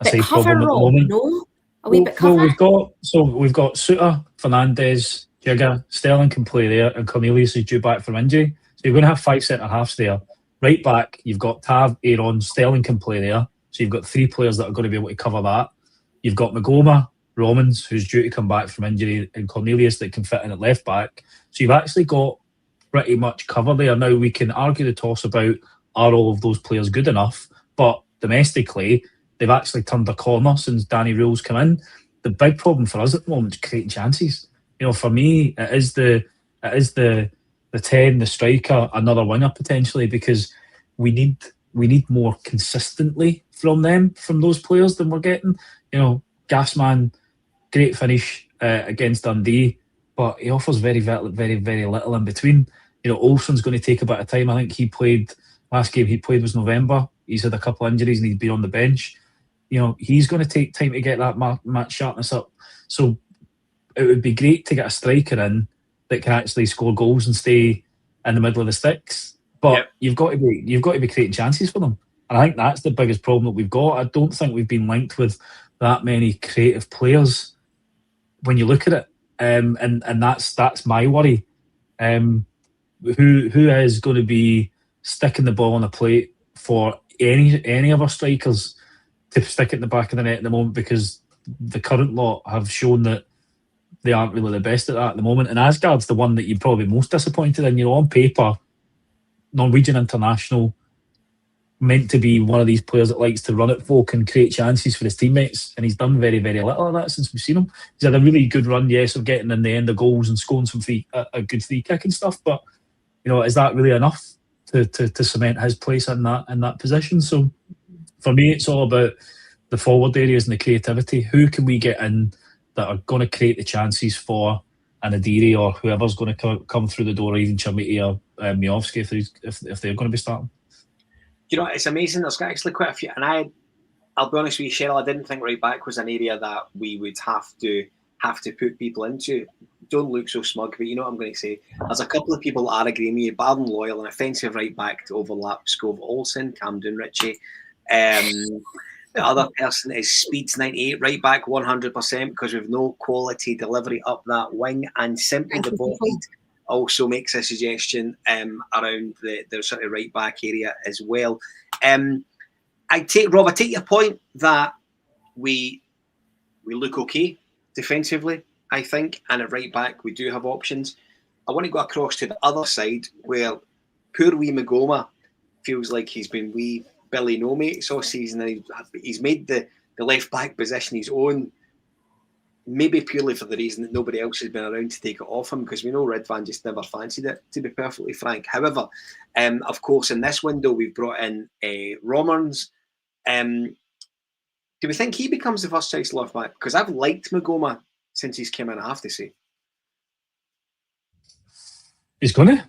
I say problem at the moment. No, a wee bit cover. We've got Suter, Fernandes, Jigger, Sterling can play there, and Cornelius is due back from injury. So you're going to have 5 centre halves there. Right back, you've got Tav, Aaron, Sterling can play there. So you've got 3 players that are going to be able to cover that. You've got Magoma, Romans, who's due to come back from injury, and Cornelius that can fit in at left back. So you've actually got pretty much cover there. Now, we can argue the toss about, are all of those players good enough? But domestically, they've actually turned a corner since Danny Rule's come in. The big problem for us at the moment is creating chances. You know, for me, it is the 10, the striker, another winger potentially, because we need more consistently from those players than we're getting. You know, Gasman, great finish against Dundee, but he offers very, very, very little in between. You know, Olsen's going to take a bit of time. I think last game he played was November. He's had a couple of injuries and he's been on the bench. You know, he's going to take time to get that match sharpness up. So it would be great to get a striker in that can actually score goals and stay in the middle of the sticks. But you've got to be creating chances for them. And I think that's the biggest problem that we've got. I don't think we've been linked with that many creative players when you look at it. And that's my worry. Who is going to be sticking the ball on the plate for any of our strikers to stick it in the back of the net at the moment, because the current lot have shown that they aren't really the best at that at the moment. And Asgard's the one that you're probably most disappointed in. You know, on paper, Norwegian international, meant to be one of these players that likes to run at folk and create chances for his teammates, and he's done very, very little of that since we've seen him. He's had a really good run, yes, of getting in the end the goals and scoring some a good free kick and stuff, but you know, is that really enough to cement his place in that position? So for me, it's all about the forward areas and the creativity. Who can we get in that are going to create the chances for an Adiri or whoever's going to come through the door, or even Chamiti or Miofsky if they're going to be starting? You know, it's amazing. There's actually quite a few, and I'll be honest with you, Cheryl, I didn't think right back was an area that we would have to put people into. Don't look so smug, but you know what I'm going to say. There's a couple of people that are agreeing with you. Barden Loyal, an offensive right back to overlap Scove Olsen, Camden Ritchie. The other person is Speeds 98, right back 100%, because we've no quality delivery up that wing, and Simply the Botted also makes a suggestion around the sort of right back area as well. I take your point that we look okay defensively, I think, and at right back we do have options. I want to go across to the other side where poor wee Magoma feels like he's been wee Billy No Mates all season, and he's made the left back position his own. maybe purely for the reason that nobody else has been around to take it off him, because we know Ridvan just never fancied it, to be perfectly frank. However, of course, in this window, we've brought in Romerns. Do we think he becomes the first choice left back? Because I've liked Magoma since he's come in, I have to say. He's going to.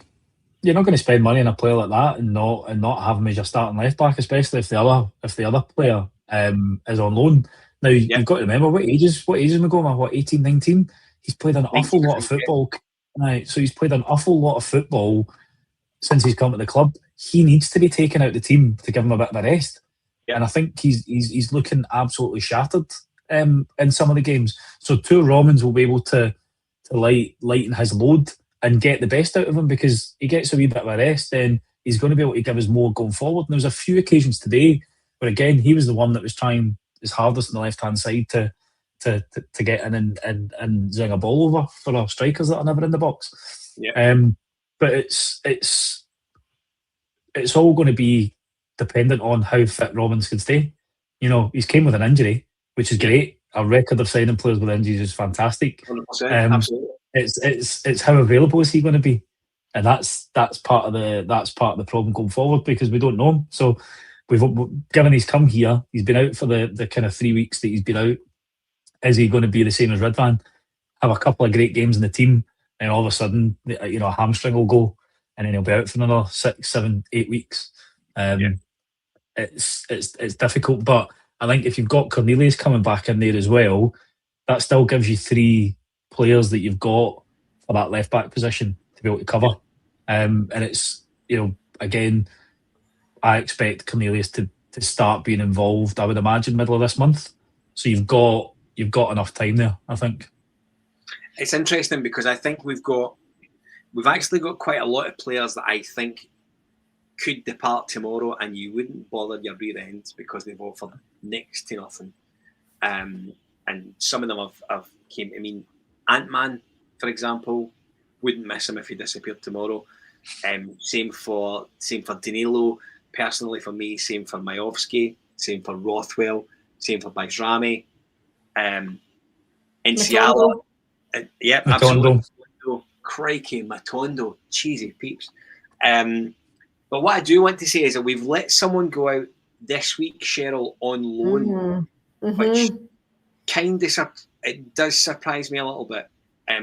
You're not going to spend money on a player like that and not have him as your starting left back, especially if the other player is on loan. Now you've got to remember what age is Magoma? What, 18, 19? He's played an awful lot of football. Right, so he's played an awful lot of football since he's come to the club. He needs to be taken out of the team to give him a bit of a rest. And I think he's looking absolutely shattered in some of the games. So two Romans will be able to lighten his load and get the best out of him, because he gets a wee bit of a rest, then he's going to be able to give us more going forward. And there was a few occasions today where, again, he was the one that was trying his hardest on the left-hand side to get in and zing a ball over for our strikers that are never in the box. Yeah. But it's all going to be dependent on how fit Robbins can stay. You know, he's came with an injury, which is great. Our record of signing players with injuries is fantastic. 100%, absolutely. It's how available is he going to be, and that's part of the problem going forward, because we don't know him. So given he's come here, he's been out for the kind of 3 weeks that he's been out. Is he going to be the same as Ridvan? Have a couple of great games in the team, and all of a sudden, you know, a hamstring will go, and then he'll be out for another 6, 7, 8 weeks. It's difficult, but I think if you've got Cornelius coming back in there as well, that still gives you 3 players that you've got for that left back position to be able to cover. And it's, you know, again, I expect Cornelius to start being involved, I would imagine, middle of this month. So you've got enough time there, I think. It's interesting because I think we've actually got quite a lot of players that I think could depart tomorrow and you wouldn't bother your rear ends because they've offered next to nothing. And some of them have came. I mean, Ant-Man, for example, wouldn't miss him if he disappeared tomorrow. Same for Danilo. Personally, for me, same for Majowski, same for Rothwell, same for Bajrami, Nsiala. Yeah, absolutely. Crikey, Matondo, cheesy peeps. But what I do want to say is that we've let someone go out this week, Sheryl, on loan, which kind of it does surprise me a little bit.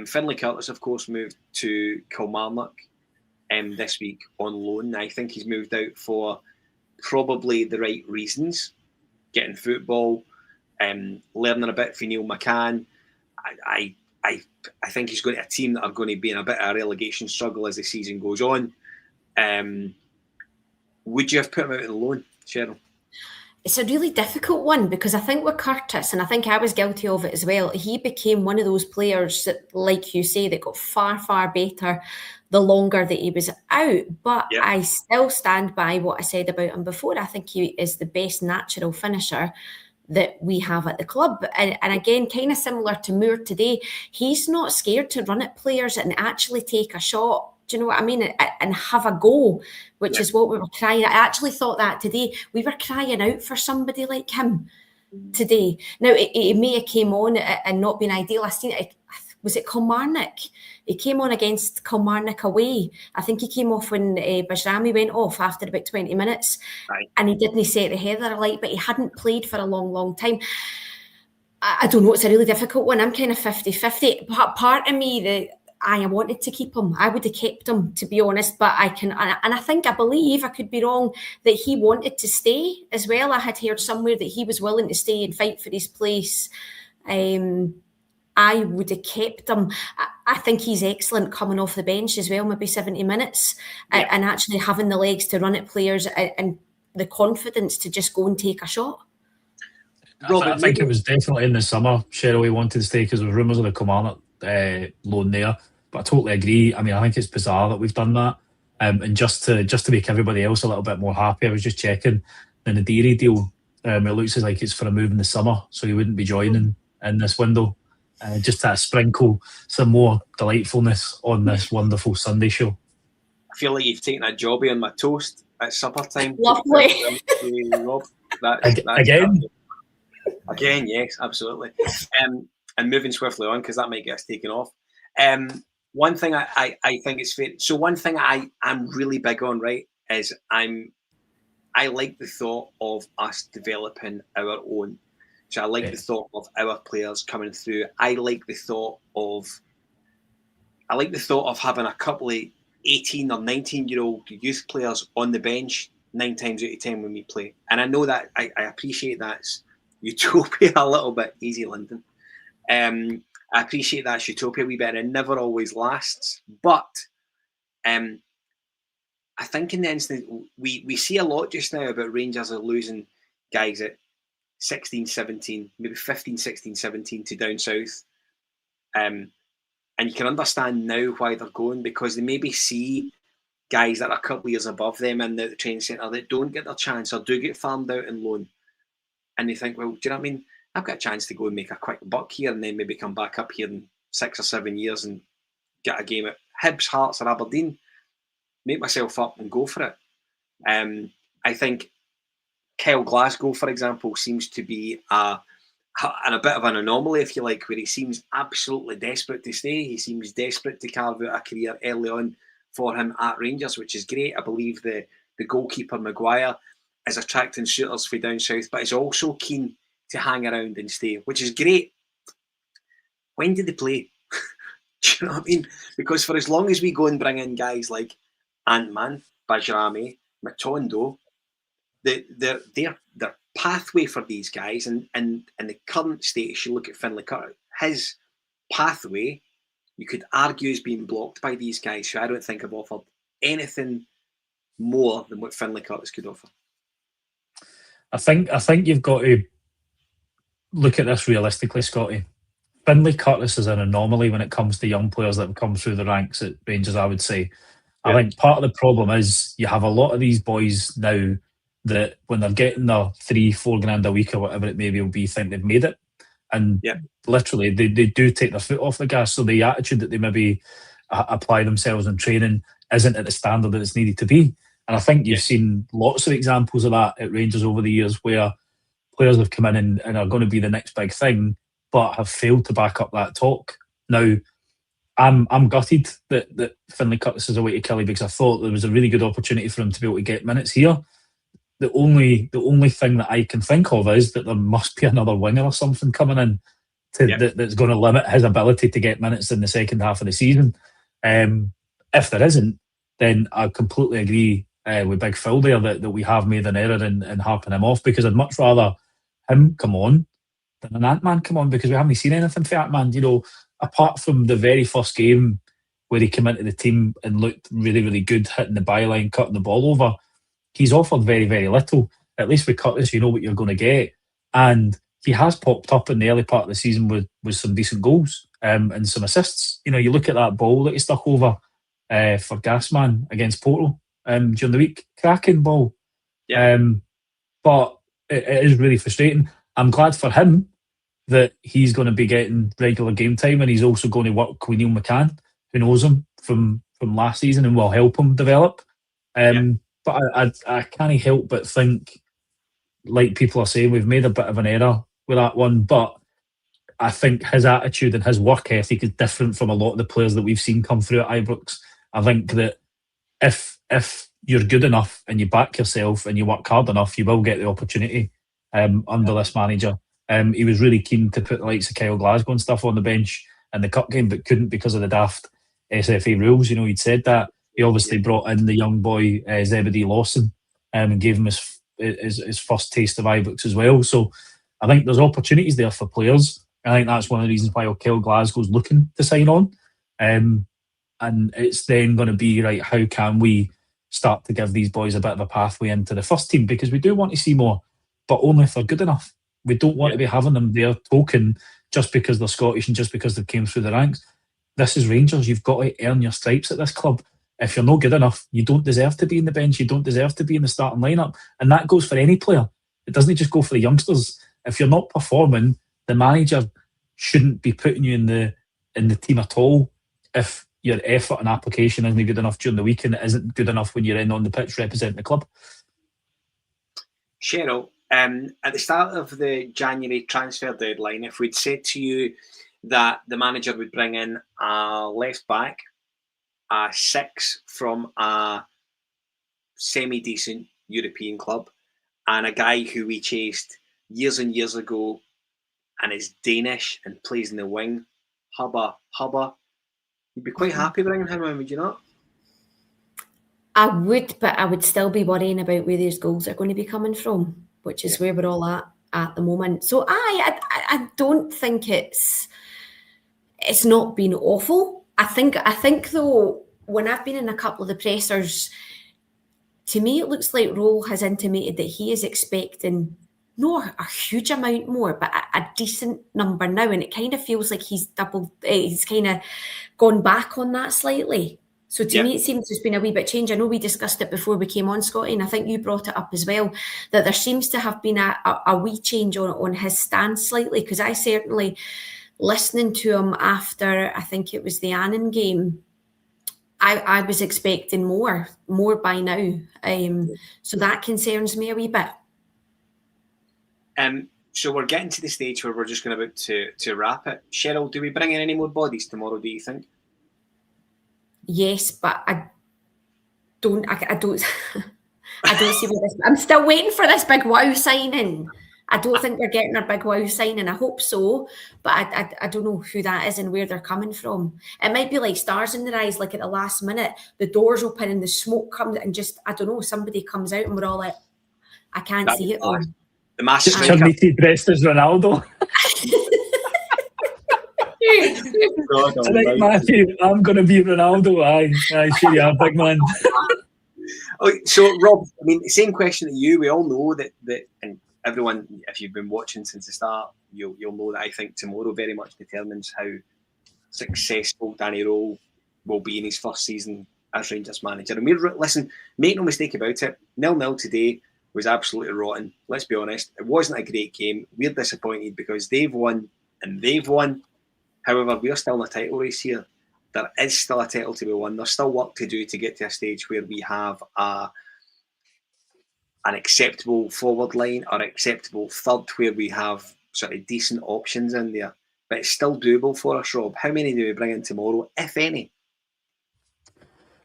Finlay Curtis, of course, moved to Kilmarnock this week on loan. I think he's moved out for probably the right reasons, getting football, learning a bit from Neil McCann. I think he's going to a team that are going to be in a bit of a relegation struggle as the season goes on. Would you have put him out on loan, Sheryl? It's a really difficult one because I think with Curtis, and I think I was guilty of it as well, he became one of those players that, like you say, that got far, far better the longer that he was out. But I still stand by what I said about him before. I think he is the best natural finisher that we have at the club. And again, kind of similar to Moore today, he's not scared to run at players and actually take a shot. Do you know what I mean? And have a go, which is what we were crying. I actually thought that today. We were crying out for somebody like him today. Now, it may have came on and not been ideal. I seen it. Was it Kilmarnock? He came on against Kilmarnock away. I think he came off when Bajrami went off after about 20 minutes. Right. And he didn't set the heather alight, but he hadn't played for a long, long time. I don't know. It's a really difficult one. I'm kind of 50-50. Part of me, I wanted to keep him. I would have kept him, to be honest, but I believe, I could be wrong, that he wanted to stay as well. I had heard somewhere that he was willing to stay and fight for his place. I would have kept him. I think he's excellent coming off the bench as well, maybe 70 minutes, and actually having the legs to run at players and the confidence to just go and take a shot. I think it was definitely in the summer, Sheryl, he wanted to stay because there were rumours of the Kilmarnock loan there. But I totally agree. I mean, I think it's bizarre that we've done that. And just to make everybody else a little bit more happy, I was just checking the Nadiri deal. It looks like it's for a move in the summer, so he wouldn't be joining in this window. Just to sprinkle some more delightfulness on this wonderful Sunday show. I feel like you've taken a jobbie on my toast at supper time. Lovely. Rob. Again? Again, yes, absolutely. and moving swiftly on because that might get us taken off. One thing I think is fair. So one thing I'm really big on, right, is I like the thought of us developing our own. So I like the thought of our players coming through. I like the thought of having a couple of 18 or 19-year-old youth players on the bench 9 times out of 10 when we play. And I know that I appreciate that's utopia a little bit. Easy, London. I appreciate that's utopia a wee bit, and it never always lasts. But I think in the instant, we see a lot just now about Rangers are losing guys at 16, 17, maybe 15, 16, 17 to down south. And you can understand now why they're going, because they maybe see guys that are a couple of years above them in the training centre that don't get their chance or do get farmed out in loan. And they think, well, do you know what I mean? I've got a chance to go and make a quick buck here and then maybe come back up here in 6 or 7 years and get a game at Hibs, Hearts or Aberdeen. Make myself up and go for it. I think Kyle Glasgow, for example, seems to be a bit of an anomaly, if you like, where he seems absolutely desperate to stay. He seems desperate to carve out a career early on for him at Rangers, which is great. I believe the goalkeeper, Maguire, is attracting suitors for down south, but is also keen to hang around and stay, which is great. When did they play? Do you know what I mean? Because for as long as we go and bring in guys like Ant-Man, Bajrami, Matondo, their pathway for these guys and the current status, you look at Finlay Curtis, his pathway, you could argue, is being blocked by these guys who I don't think have offered anything more than what Finlay Curtis could offer. I think you've got to look at this realistically, Scotty. Finlay Curtis is an anomaly when it comes to young players that have come through the ranks at Rangers, I would say. I think part of the problem is you have a lot of these boys now that when they're getting their 3-4 grand a week or whatever it maybe will be, think they've made it. And literally they do take their foot off the gas. So the attitude that they maybe apply themselves in training isn't at the standard that it's needed to be. And I think you've seen lots of examples of that at Rangers over the years where players have come in and are going to be the next big thing, but have failed to back up that talk. Now, I'm gutted that Finlay Curtis is away to Kelly because I thought there was a really good opportunity for him to be able to get minutes here. The only thing that I can think of is that there must be another winger or something coming in that's going to limit his ability to get minutes in the second half of the season. If there isn't, then I completely agree with Big Phil there that we have made an error in harping him off, because I'd much rather him come on than an Ant-Man come on, because we haven't seen anything for Ant-Man. You know, apart from the very first game where he came into the team and looked really, really good, hitting the byline, cutting the ball over, he's offered very, very little. At least with Curtis, you know what you're going to get. And he has popped up in the early part of the season with some decent goals and some assists. You know, you look at that ball that he stuck over for Gasman against Porto during the week. Cracking ball. But it is really frustrating. I'm glad for him that he's going to be getting regular game time, and he's also going to work with Neil McCann, who knows him from last season and will help him develop. But I can't help but think, like people are saying, we've made a bit of an error with that one. But I think his attitude and his work ethic is different from a lot of the players that we've seen come through at Ibrox. I think that if you're good enough and you back yourself and you work hard enough, you will get the opportunity under this manager. He was really keen to put the likes of Kyle Glasgow and stuff on the bench in the cup game, but couldn't because of the daft SFA rules. You know, he'd said that. He obviously brought in the young boy Zebedee Lawson and gave him his first taste of Ibrox as well. So I think there's opportunities there for players. I think that's one of the reasons why Kyle Glasgow's looking to sign on. And it's then going to be, right, how can we start to give these boys a bit of a pathway into the first team? Because we do want to see more, but only if they're good enough. We don't want to be having them there token just because they're Scottish and just because they came through the ranks. This is Rangers. You've got to earn your stripes at this club. If you're not good enough, you don't deserve to be in the bench. You don't deserve to be in the starting lineup. And that goes for any player. It doesn't just go for the youngsters. If you're not performing, the manager shouldn't be putting you in the team at all if your effort and application isn't good enough during the week and it isn't good enough when you're in on the pitch representing the club. Sheryl, at the start of the January transfer deadline, if we'd said to you that the manager would bring in a left back, a 6 from a semi-decent European club, and a guy who we chased years and years ago and is Danish and plays in the wing, Hubba. You'd be quite happy bringing him in, would you not? I would, but I would still be worrying about where those goals are going to be coming from, which is where we're all at the moment. So I don't think it's not been awful. I think though, when I've been in a couple of the pressers, to me it looks like Roll has intimated that he is expecting not a huge amount more, but a decent number now, and it kind of feels like he's kind of gone back on that slightly. So to me, it seems there's been a wee bit change. I know we discussed it before we came on, Scotty, and I think you brought it up as well, that there seems to have been a wee change on his stance slightly, because I certainly, listening to him after, I think it was the Annan game, I was expecting more by now. So that concerns me a wee bit. So we're getting to the stage where we're just going about to wrap it. Sheryl, do we bring in any more bodies tomorrow, do you think? Yes, but I don't see where this. I'm still waiting for this big wow signing. I don't think we're getting a big wow signing. I hope so, but I don't know who that is and where they're coming from. It might be like stars in their eyes, like at the last minute, the doors open and the smoke comes and just, I don't know, somebody comes out and we're all like, I can't see it though. The massive Chumity dressed as Ronaldo. Tonight, Matthew, I'm going to be Ronaldo. Aye, sure you are, big man. So, Rob, I mean, same question to you. We all know that, and everyone, if you've been watching since the start, you'll know that I think tomorrow very much determines how successful Danny Rowe will be in his first season as Rangers manager. And listen, make no mistake about it, 0-0 today was absolutely rotten. Let's be honest. It wasn't a great game. We're disappointed because they've won and they've won. However, we're still in a title race here. There is still a title to be won. There's still work to do to get to a stage where we have an acceptable forward line or acceptable third where we have sort of decent options in there. But it's still doable for us, Rob. How many do we bring in tomorrow, if any?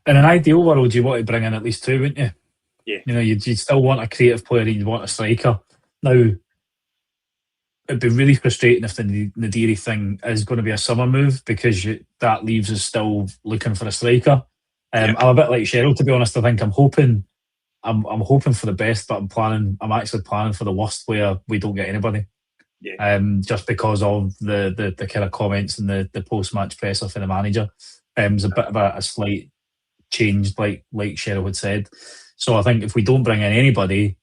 In an ideal world, you want to bring in at least 2, wouldn't you? Yeah. You know, you'd still want a creative player, you'd want a striker. Now, it'd be really frustrating if the Nadiri thing is going to be a summer move, because that leaves us still looking for a striker. I'm a bit like Sheryl, to be honest. I think I'm hoping for the best, but I'm actually planning for the worst, where we don't get anybody. Yeah. Just because of the kind of comments and the post-match presser for the manager. It's a bit of a slight change, like Sheryl had said. So I think if we don't bring in anybody,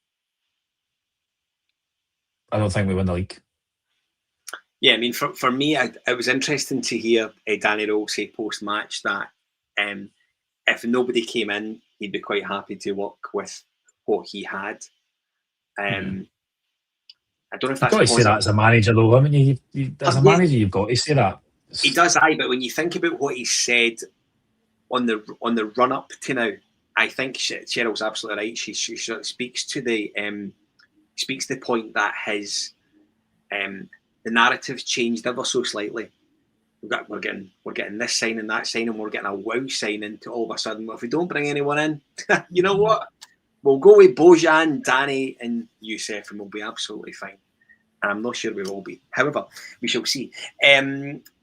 I don't think we win the league. Yeah, I mean, for me, it was interesting to hear Danny Rowe say post-match that if nobody came in, he'd be quite happy to work with what he had. I don't know if that's... You've got to say that as a manager, though, haven't you? As a manager, you've got to say that. He does, but when you think about what he said on the run-up to now, I think Cheryl's absolutely right. She sort of speaks to the point that his the narrative's changed ever so slightly. We're getting this signing, that signing, we're getting a wow signing to all of a sudden. Well, if we don't bring anyone in, you know what? We'll go with Bojan, Danny, and Youssef, and we'll be absolutely fine. And I'm not sure we will be. However, we shall see.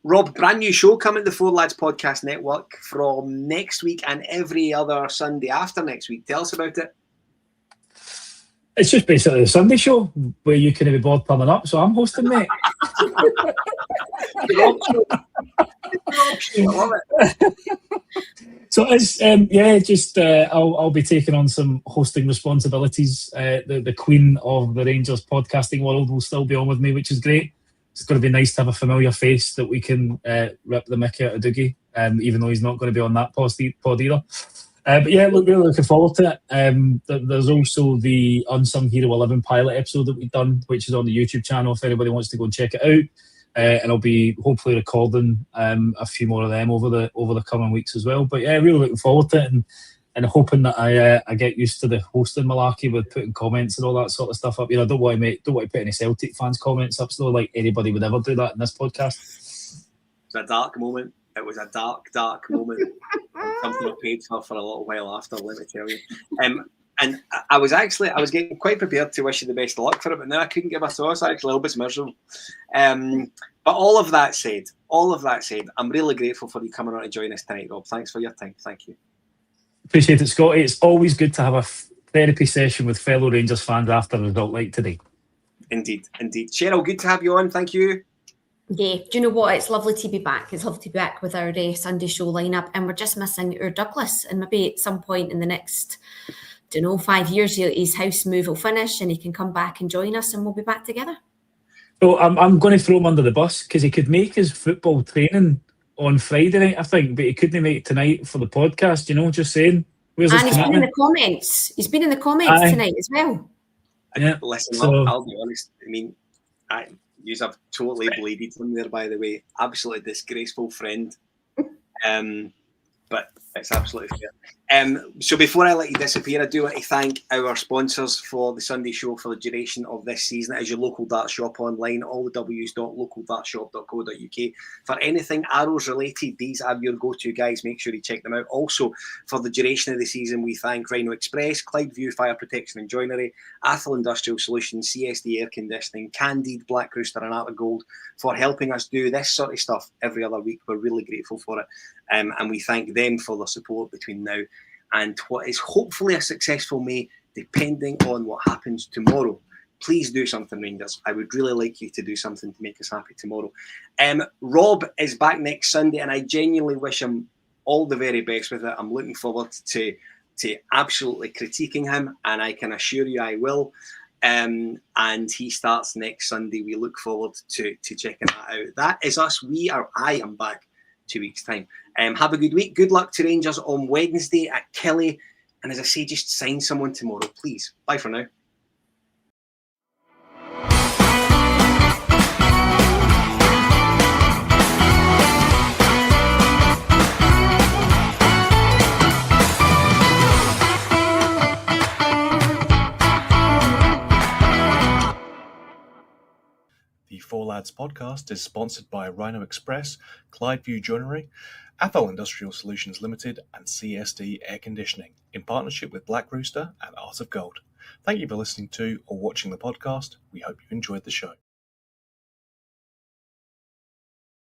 Rob, brand new show coming to the Four Lads Podcast Network from next week and every other Sunday after next week. Tell us about it. It's just basically a Sunday show where you can be bored turning up, so I'm hosting, mate. So it's I'll be taking on some hosting responsibilities. The queen of the Rangers podcasting world will still be on with me, which is great. It's going to be nice to have a familiar face that we can rip the mickey out of Dougie, even though he's not going to be on that pod either. But yeah, really looking forward to it. There's also the Unsung Hero 11 pilot episode that we've done, which is on the YouTube channel if anybody wants to go and check it out. And I'll be hopefully recording a few more of them over the coming weeks as well. But yeah, really looking forward to it, and hoping that I get used to the hosting malarkey with putting comments and all that sort of stuff up. You know, I don't want to put any Celtic fans comments up, so like anybody would ever do that in this podcast. a dark moment. It was a dark moment. Something I paid for a little while after, let me tell you. And I was getting quite prepared to wish you the best of luck for it, but now I couldn't give a toss. Actually, I hope it's miserable. But all of that said, I'm really grateful for you coming on to join us tonight, Rob. Thanks for your time. Thank you. Appreciate it, Scotty. It's always good to have a therapy session with fellow Rangers fans after a result like today. Indeed. Cheryl, good to have you on. Thank you. Yeah, do you know what? It's lovely to be back. It's lovely to be back with our Sunday show lineup, and we're just missing our Douglas. And maybe at some point in the next, 5 years, his house move will finish, and he can come back and join us, and we'll be back together. So I'm going to throw him under the bus because he could make his football training on Friday night, I think, but he couldn't make it tonight for the podcast. Just saying. And he's been in the comments. He's been in the comments tonight as well. Yeah. Listen, I'll be honest. I mean, you have totally bladed him there, by the way. Absolutely disgraceful friend. But it's absolutely fair. So before I let you disappear, I do want to thank our sponsors for the Sunday show for the duration of this season. As your local dart shop online, allthews.localdartshop.co.uk. For anything Arrows related, these are your go-to guys. Make sure you check them out. Also, for the duration of the season, we thank Rhino Express, Clyde View Fire Protection and Joinery, Athol Industrial Solutions, CSD Air Conditioning, Candide, Black Rooster and Art of Gold for helping us do this sort of stuff every other week. We're really grateful for it. And we thank them for their support between now and what is hopefully a successful May, depending on what happens tomorrow. Please do something, Rangers. I would really like you to do something to make us happy tomorrow. Rob is back next Sunday, and I genuinely wish him all the very best with it. I'm looking forward to absolutely critiquing him, and I can assure you I will. And he starts next Sunday. We look forward to checking that out. That is us. I am back 2 weeks' time. Have a good week. Good luck to Rangers on Wednesday at Kelly. And as I say, just sign someone tomorrow, please. Bye for now. The Four Lads podcast is sponsored by Rhino Express, Clyde View Joinery, Athol Industrial Solutions Limited, and CSD Air Conditioning, in partnership with Black Rooster and Art of Gold. Thank you for listening to or watching the podcast. We hope you enjoyed the show.